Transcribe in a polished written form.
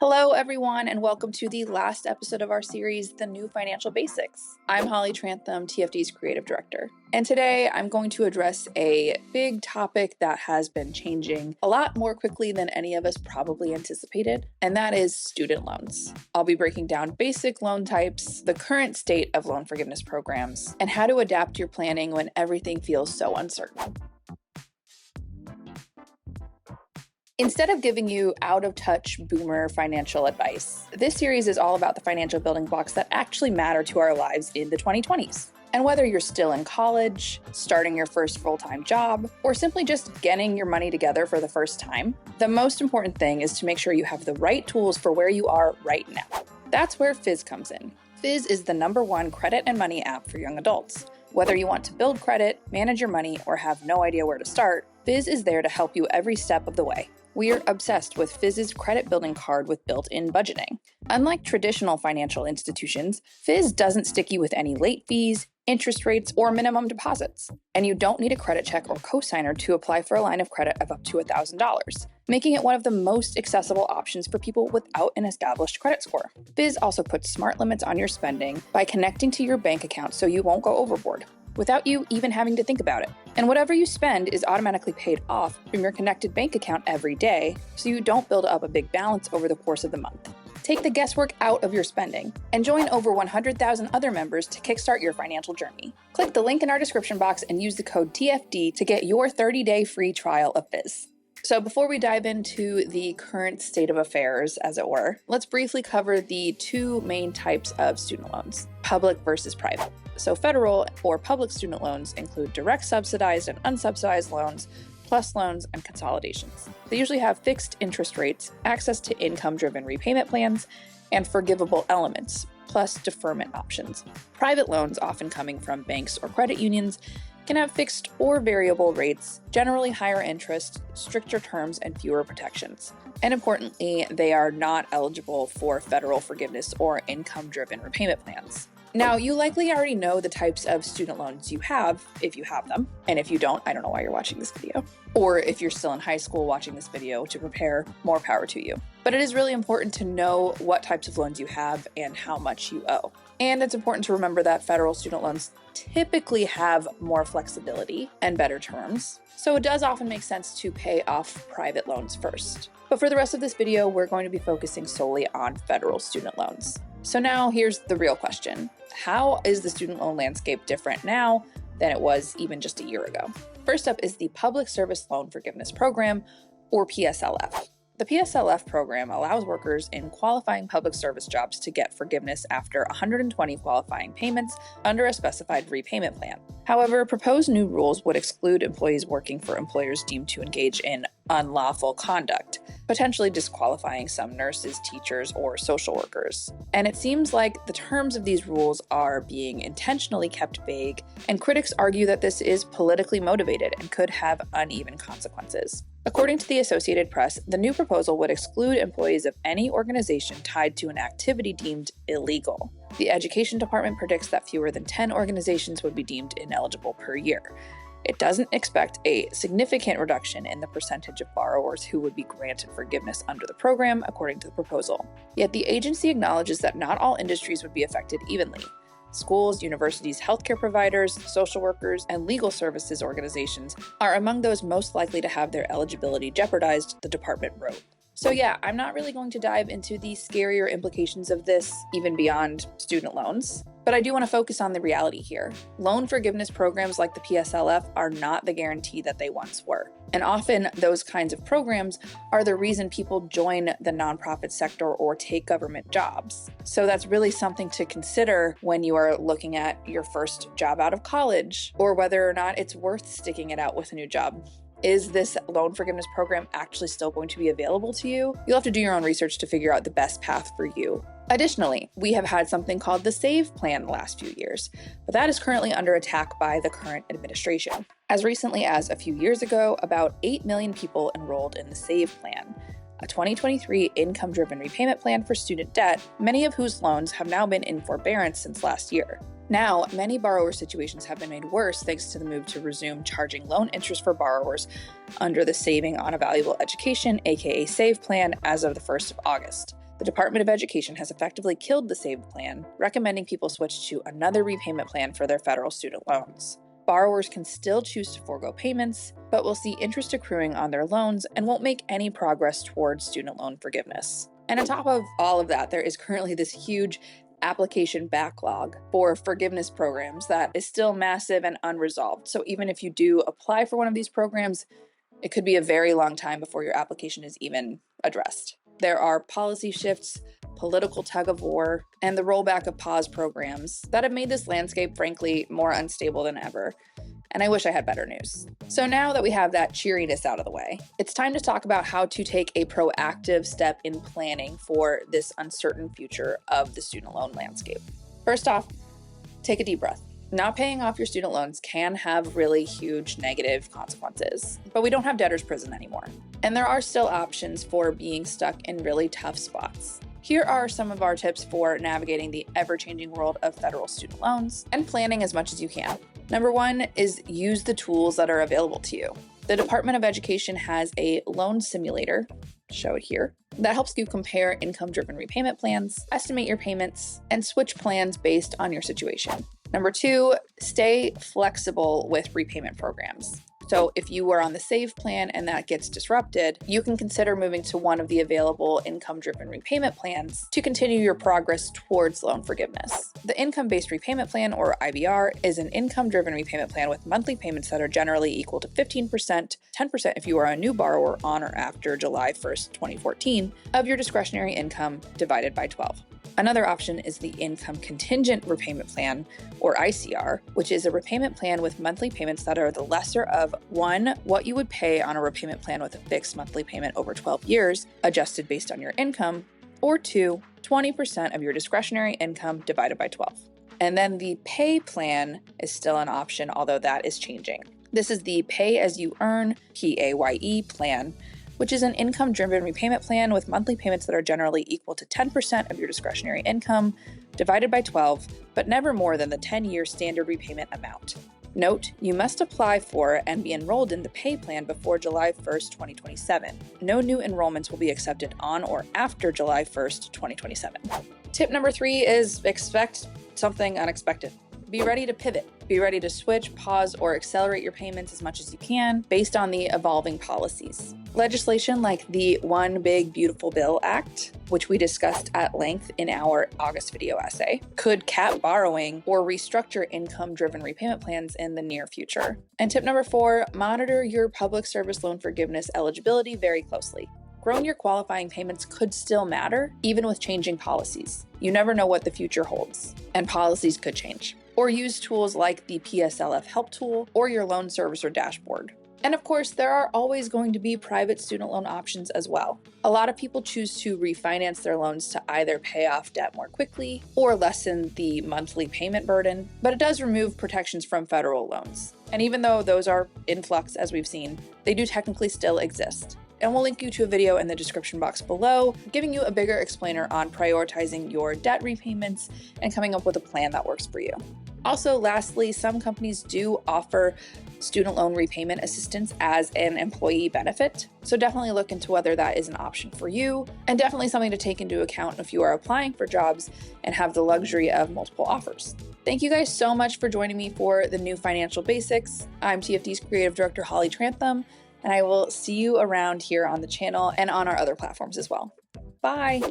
Hello, everyone, and welcome to the last episode of our series, The New Financial Basics. I'm Holly Trantham, TFD's Creative Director. And today I'm going to address a big topic that has been changing a lot more quickly than any of us probably anticipated, and that is student loans. I'll be breaking down basic loan types, the current state of loan forgiveness programs, and how to adapt your planning when everything feels so uncertain. Instead of giving you out-of-touch boomer financial advice, this series is all about the financial building blocks that actually matter to our lives in the 2020s. And whether you're still in college, starting your first full-time job, or simply just getting your money together for the first time, the most important thing is to make sure you have the right tools for where you are right now. That's where Fizz comes in. Fizz is the #1 credit and money app for young adults. Whether you want to build credit, manage your money, or have no idea where to start, Fizz is there to help you every step of the way. We're obsessed with Fizz's credit building card with built-in budgeting. Unlike traditional financial institutions, Fizz doesn't stick you with any late fees, interest rates, or minimum deposits. And you don't need a credit check or cosigner to apply for a line of credit of up to $1,000, making it one of the most accessible options for people without an established credit score. Fizz also puts smart limits on your spending by connecting to your bank account so you won't go overboard, without you even having to think about it. And whatever you spend is automatically paid off from your connected bank account every day, so you don't build up a big balance over the course of the month. Take the guesswork out of your spending and join over 100,000 other members to kickstart your financial journey. Click the link in our description box and use the code TFD to get your 30-day free trial of Fizz. So before we dive into the current state of affairs, as it were, let's briefly cover the two main types of student loans, public versus private. So federal or public student loans include direct subsidized and unsubsidized loans, plus loans and consolidations. They usually have fixed interest rates, access to income-driven repayment plans, and forgivable elements, plus deferment options. Private loans, often coming from banks or credit unions, can have fixed or variable rates, generally higher interest, stricter terms, and fewer protections. And importantly, they are not eligible for federal forgiveness or income-driven repayment plans. Now, you likely already know the types of student loans you have, if you have them. And if you don't, I don't know why you're watching this video. Or if you're still in high school watching this video to prepare, more power to you. But it is really important to know what types of loans you have and how much you owe. And it's important to remember that federal student loans typically have more flexibility and better terms. So it does often make sense to pay off private loans first. But for the rest of this video, we're going to be focusing solely on federal student loans. So now here's the real question. How is the student loan landscape different now than it was even just a year ago? First up is the Public Service Loan Forgiveness Program, or PSLF. The PSLF program allows workers in qualifying public service jobs to get forgiveness after 120 qualifying payments under a specified repayment plan. However, proposed new rules would exclude employees working for employers deemed to engage in unlawful conduct, potentially disqualifying some nurses, teachers, or social workers. And it seems like the terms of these rules are being intentionally kept vague, and critics argue that this is politically motivated and could have uneven consequences. According to the Associated Press, the new proposal would exclude employees of any organization tied to an activity deemed illegal. The Education Department predicts that fewer than 10 organizations would be deemed ineligible per year. It doesn't expect a significant reduction in the percentage of borrowers who would be granted forgiveness under the program, according to the proposal. Yet the agency acknowledges that not all industries would be affected evenly. Schools, universities, healthcare providers, social workers, and legal services organizations are among those most likely to have their eligibility jeopardized, the department wrote. So yeah, I'm not really going to dive into the scarier implications of this, even beyond student loans, but I do want to focus on the reality here. Loan forgiveness programs like the PSLF are not the guarantee that they once were. And often those kinds of programs are the reason people join the nonprofit sector or take government jobs. So that's really something to consider when you are looking at your first job out of college, or whether or not it's worth sticking it out with a new job. Is this loan forgiveness program actually still going to be available to you? You'll have to do your own research to figure out the best path for you. Additionally, we have had something called the SAVE plan the last few years, but that is currently under attack by the current administration. As recently as a few years ago, about 8 million people enrolled in the SAVE plan, a 2023 income-driven repayment plan for student debt, many of whose loans have now been in forbearance since last year. Now, many borrower situations have been made worse thanks to the move to resume charging loan interest for borrowers under the Saving on a Valuable Education, aka SAVE plan, as of the 1st of August. The Department of Education has effectively killed the SAVE plan, recommending people switch to another repayment plan for their federal student loans. Borrowers can still choose to forego payments, but will see interest accruing on their loans and won't make any progress towards student loan forgiveness. And on top of all of that, there is currently this huge application backlog for forgiveness programs that is still massive and unresolved. So even if you do apply for one of these programs, it could be a very long time before your application is even addressed. There are policy shifts, political tug of war, and the rollback of pause programs that have made this landscape, frankly, more unstable than ever. And I wish I had better news. So now that we have that cheeriness out of the way, it's time to talk about how to take a proactive step in planning for this uncertain future of the student loan landscape. First off, take a deep breath. Not paying off your student loans can have really huge negative consequences, but we don't have debtor's prison anymore. And there are still options for being stuck in really tough spots. Here are some of our tips for navigating the ever-changing world of federal student loans and planning as much as you can. Number one is use the tools that are available to you. The Department of Education has a loan simulator, show it here, that helps you compare income-driven repayment plans, estimate your payments, and switch plans based on your situation. Number two, stay flexible with repayment programs. So if you are on the SAVE plan and that gets disrupted, you can consider moving to one of the available income-driven repayment plans to continue your progress towards loan forgiveness. The income-based repayment plan, or IBR, is an income-driven repayment plan with monthly payments that are generally equal to 15%, 10% if you are a new borrower on or after July 1st, 2014, of your discretionary income divided by 12. Another option is the Income Contingent Repayment Plan, or ICR, which is a repayment plan with monthly payments that are the lesser of 1, what you would pay on a repayment plan with a fixed monthly payment over 12 years, adjusted based on your income, or 2, 20% of your discretionary income divided by 12. And then the Pay plan is still an option, although that is changing. This is the Pay As You Earn, PAYE plan, which is an income-driven repayment plan with monthly payments that are generally equal to 10% of your discretionary income divided by 12, but never more than the 10-year standard repayment amount. Note, you must apply for and be enrolled in the Pay plan before July 1st, 2027. No new enrollments will be accepted on or after July 1st, 2027. Tip number 3 is expect something unexpected. Be ready to pivot. Be ready to switch, pause, or accelerate your payments as much as you can based on the evolving policies. Legislation like the One Big Beautiful Bill Act, which we discussed at length in our August video essay, could cap borrowing or restructure income-driven repayment plans in the near future. And tip number 4, monitor your public service loan forgiveness eligibility very closely. Growing your qualifying payments could still matter, even with changing policies. You never know what the future holds, and policies could change. Or use tools like the PSLF Help Tool or your loan servicer dashboard. And of course, there are always going to be private student loan options as well. A lot of people choose to refinance their loans to either pay off debt more quickly or lessen the monthly payment burden, but it does remove protections from federal loans. And even though those are in flux, as we've seen, they do technically still exist. And we'll link you to a video in the description box below, giving you a bigger explainer on prioritizing your debt repayments and coming up with a plan that works for you. Also, lastly, some companies do offer student loan repayment assistance as an employee benefit. So definitely look into whether that is an option for you, and definitely something to take into account if you are applying for jobs and have the luxury of multiple offers. Thank you guys so much for joining me for the new Financial Basics. I'm TFD's Creative Director, Holly Trantham, and I will see you around here on the channel and on our other platforms as well. Bye!